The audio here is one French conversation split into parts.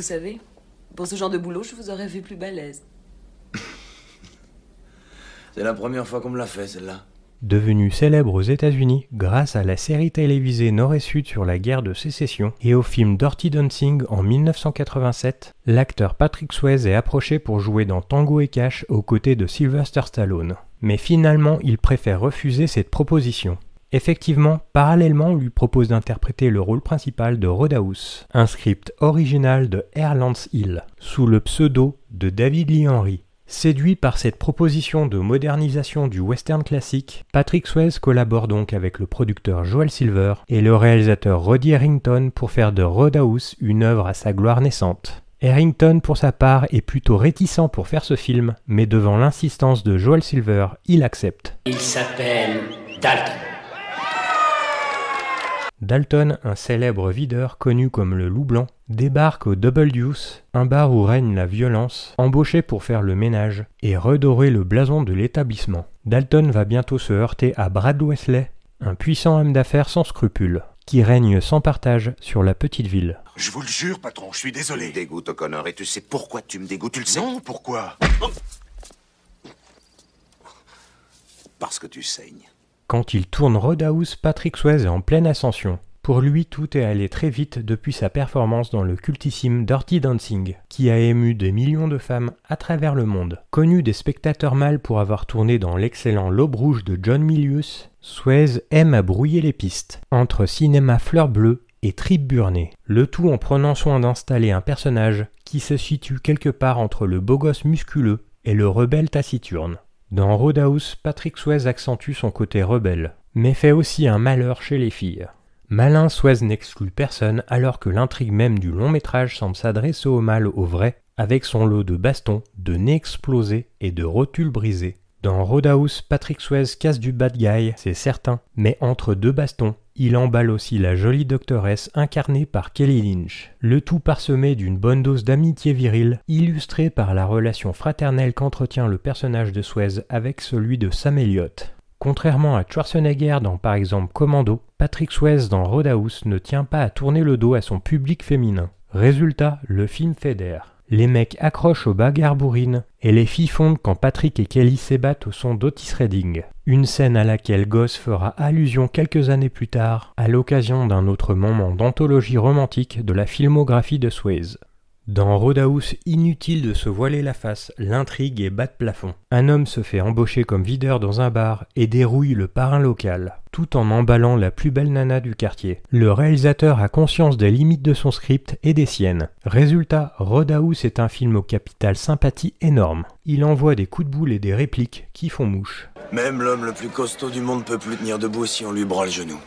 Vous savez, pour ce genre de boulot, je vous aurais vu plus balèze. C'est la première fois qu'on me l'a fait, celle-là. Devenu célèbre aux États-Unis grâce à la série télévisée Nord et Sud sur la guerre de sécession et au film Dirty Dancing en 1987, l'acteur Patrick Swayze est approché pour jouer dans Tango et Cash aux côtés de Sylvester Stallone. Mais finalement, il préfère refuser cette proposition. Effectivement, parallèlement, on lui propose d'interpréter le rôle principal de Roadhouse, un script original de R. Lance Hill, sous le pseudo de David Lee Henry. Séduit par cette proposition de modernisation du western classique, Patrick Swayze collabore donc avec le producteur Joel Silver et le réalisateur Roddy Harrington pour faire de Roadhouse une œuvre à sa gloire naissante. Harrington, pour sa part, est plutôt réticent pour faire ce film, mais devant l'insistance de Joel Silver, il accepte. Il s'appelle Dalton. Dalton, un célèbre videur connu comme le Loup Blanc, débarque au Double Deuce, un bar où règne la violence, embauché pour faire le ménage et redorer le blason de l'établissement. Dalton va bientôt se heurter à Brad Wesley, un puissant homme d'affaires sans scrupules, qui règne sans partage sur la petite ville. Je vous le jure, patron, je suis désolé. Tu me dégoûtes, O'Connor, et tu sais pourquoi tu me dégoûtes, tu le sais? Non, pourquoi? Parce que tu saignes. Quand il tourne Roadhouse, Patrick Swayze est en pleine ascension. Pour lui, tout est allé très vite depuis sa performance dans le cultissime Dirty Dancing, qui a ému des millions de femmes à travers le monde. Connu des spectateurs mâles pour avoir tourné dans l'excellent L'Aube rouge de John Milius, Swayze aime à brouiller les pistes, entre cinéma fleur bleue et tripes burnées, le tout en prenant soin d'installer un personnage qui se situe quelque part entre le beau gosse musculeux et le rebelle taciturne. Dans Roadhouse, Patrick Swayze accentue son côté rebelle, mais fait aussi un malheur chez les filles. Malin, Swayze n'exclut personne alors que l'intrigue même du long métrage semble s'adresser au mal au vrai, avec son lot de bastons, de nez explosés et de rotules brisées. Dans Roadhouse, Patrick Swayze casse du bad guy, c'est certain, mais entre deux bastons, il emballe aussi la jolie doctoresse incarnée par Kelly Lynch. Le tout parsemé d'une bonne dose d'amitié virile, illustrée par la relation fraternelle qu'entretient le personnage de Swayze avec celui de Sam Elliott. Contrairement à Schwarzenegger dans par exemple Commando, Patrick Swayze dans Roadhouse ne tient pas à tourner le dos à son public féminin. Résultat, le film fédère. Les mecs accrochent aux bagarres bourrines et les filles fondent quand Patrick et Kelly s'ébattent au son d'Otis Redding. Une scène à laquelle Goss fera allusion quelques années plus tard à l'occasion d'un autre moment d'anthologie romantique de la filmographie de Swayze. Dans Roadhouse, inutile de se voiler la face, l'intrigue est bas de plafond. Un homme se fait embaucher comme videur dans un bar et dérouille le parrain local, tout en emballant la plus belle nana du quartier. Le réalisateur a conscience des limites de son script et des siennes. Résultat, Roadhouse est un film au capital sympathie énorme. Il envoie des coups de boule et des répliques qui font mouche. Même l'homme le plus costaud du monde peut plus tenir debout si on lui broie le genou.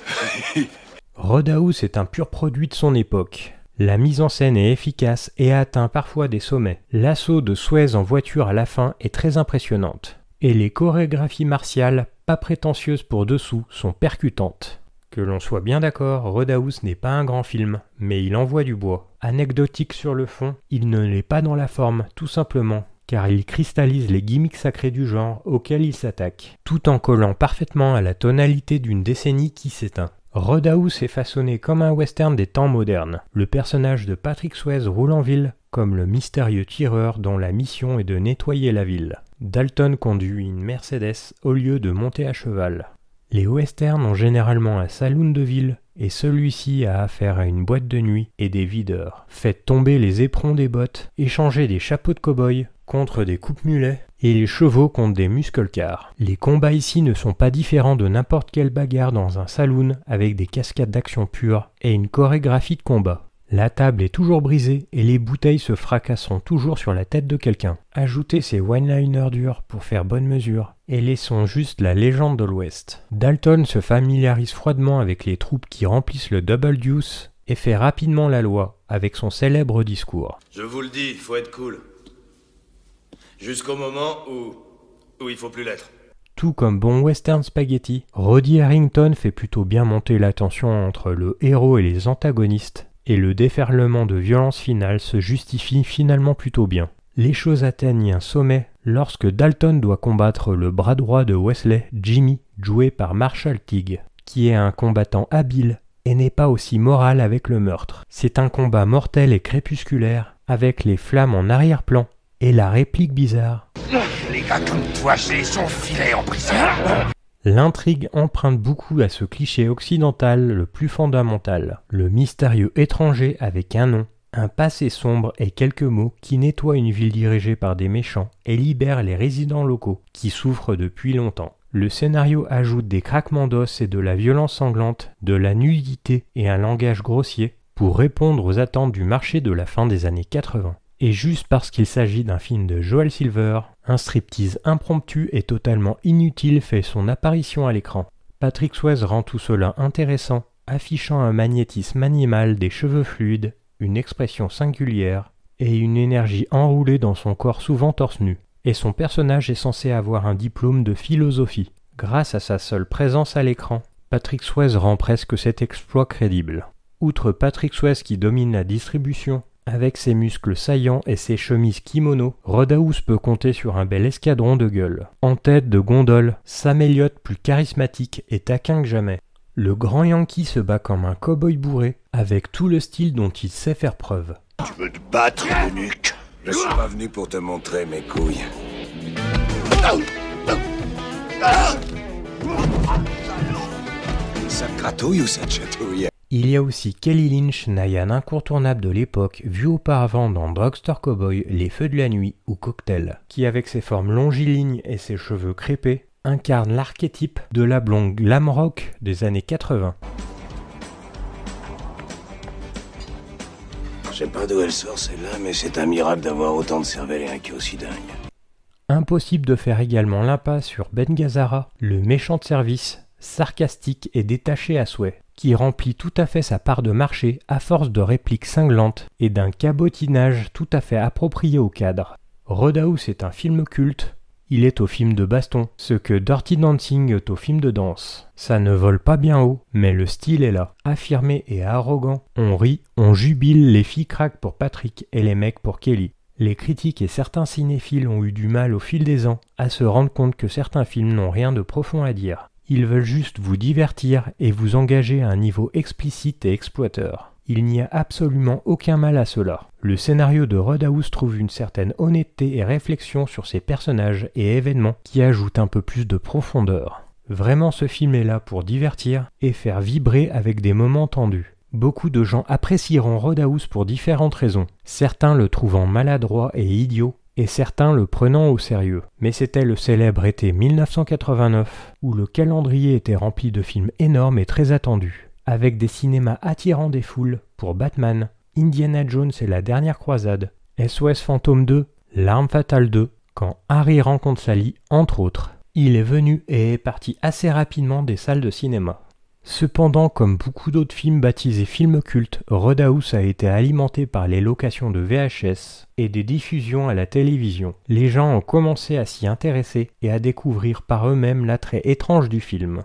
Roadhouse est un pur produit de son époque. La mise en scène est efficace et atteint parfois des sommets. L'assaut de Swayze en voiture à la fin est très impressionnante. Et les chorégraphies martiales, pas prétentieuses pour dessous, sont percutantes. Que l'on soit bien d'accord, Roadhouse n'est pas un grand film, mais il envoie du bois. Anecdotique sur le fond, il ne l'est pas dans la forme, tout simplement, car il cristallise les gimmicks sacrés du genre auxquels il s'attaque, tout en collant parfaitement à la tonalité d'une décennie qui s'éteint. Roadhouse est façonné comme un western des temps modernes. Le personnage de Patrick Swayze roule en ville comme le mystérieux tireur dont la mission est de nettoyer la ville. Dalton conduit une Mercedes au lieu de monter à cheval. Les westerns ont généralement un saloon de ville et celui-ci a affaire à une boîte de nuit et des videurs. Faites tomber les éperons des bottes, échangez des chapeaux de cow-boy contre des coupes-mulets et les chevaux contre des muscle-cars. Les combats ici ne sont pas différents de n'importe quelle bagarre dans un saloon avec des cascades d'action pure et une chorégraphie de combat. La table est toujours brisée et les bouteilles se fracasseront toujours sur la tête de quelqu'un. Ajoutez ces one-liners durs pour faire bonne mesure et laissons juste la légende de l'Ouest. Dalton se familiarise froidement avec les troupes qui remplissent le Double Deuce et fait rapidement la loi avec son célèbre discours. Je vous le dis, faut être cool. Jusqu'au moment où il faut plus l'être. Tout comme bon western spaghetti, Roddy Harrington fait plutôt bien monter la tension entre le héros et les antagonistes, et le déferlement de violence finale se justifie finalement plutôt bien. Les choses atteignent un sommet lorsque Dalton doit combattre le bras droit de Wesley, Jimmy, joué par Marshall Teague, qui est un combattant habile et n'est pas aussi moral avec le meurtre. C'est un combat mortel et crépusculaire, avec les flammes en arrière-plan et la réplique bizarre. Les gars comme toi, j'ai son filet en prison. L'intrigue emprunte beaucoup à ce cliché occidental le plus fondamental, le mystérieux étranger avec un nom, un passé sombre et quelques mots qui nettoient une ville dirigée par des méchants et libèrent les résidents locaux qui souffrent depuis longtemps. Le scénario ajoute des craquements d'os et de la violence sanglante, de la nudité et un langage grossier pour répondre aux attentes du marché de la fin des années 80. Et juste parce qu'il s'agit d'un film de Joel Silver, un striptease impromptu et totalement inutile fait son apparition à l'écran. Patrick Swayze rend tout cela intéressant, affichant un magnétisme animal, des cheveux fluides, une expression singulière et une énergie enroulée dans son corps souvent torse nu. Et son personnage est censé avoir un diplôme de philosophie. Grâce à sa seule présence à l'écran, Patrick Swayze rend presque cet exploit crédible. Outre Patrick Swayze qui domine la distribution, avec ses muscles saillants et ses chemises kimono, Roadhouse peut compter sur un bel escadron de gueules. En tête de gondole, Sam Elliott plus charismatique et taquin que jamais. Le grand Yankee se bat comme un cow-boy bourré, avec tout le style dont il sait faire preuve. Tu veux te battre, eunuque? Je suis pas venu pour te montrer mes couilles. Ça te gratouille ou ça te chatouille? Il y a aussi Kelly Lynch, naïane incontournable de l'époque, vue auparavant dans Drugstore Cowboy, Les Feux de la Nuit ou Cocktail, qui avec ses formes longilignes et ses cheveux crêpés, incarne l'archétype de la blonde glam rock des années 80. Je sais pas d'où elle sort celle-là, mais c'est un miracle d'avoir autant de cervelle et un cul aussi dingue. Impossible de faire également l'impasse sur Ben Gazzara, le méchant de service, sarcastique et détaché à souhait, qui remplit tout à fait sa part de marché à force de répliques cinglantes et d'un cabotinage tout à fait approprié au cadre. Roadhouse est un film culte, il est au film de baston, ce que Dirty Dancing est au film de danse. Ça ne vole pas bien haut, mais le style est là, affirmé et arrogant. On rit, on jubile, les filles craquent pour Patrick et les mecs pour Kelly. Les critiques et certains cinéphiles ont eu du mal au fil des ans à se rendre compte que certains films n'ont rien de profond à dire. Ils veulent juste vous divertir et vous engager à un niveau explicite et exploiteur. Il n'y a absolument aucun mal à cela. Le scénario de Roadhouse trouve une certaine honnêteté et réflexion sur ses personnages et événements qui ajoutent un peu plus de profondeur. Vraiment, ce film est là pour divertir et faire vibrer avec des moments tendus. Beaucoup de gens apprécieront Roadhouse pour différentes raisons, certains le trouvant maladroit et idiot, et certains le prenant au sérieux. Mais c'était le célèbre été 1989, où le calendrier était rempli de films énormes et très attendus, avec des cinémas attirant des foules pour Batman, Indiana Jones et la dernière croisade, SOS Fantôme 2, L'Arme Fatale 2, Quand Harry rencontre Sally, entre autres. Il est venu et est parti assez rapidement des salles de cinéma. Cependant, comme beaucoup d'autres films baptisés films cultes, Roadhouse a été alimenté par les locations de VHS et des diffusions à la télévision. Les gens ont commencé à s'y intéresser et à découvrir par eux-mêmes l'attrait étrange du film.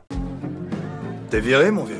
T'es viré, mon vieux?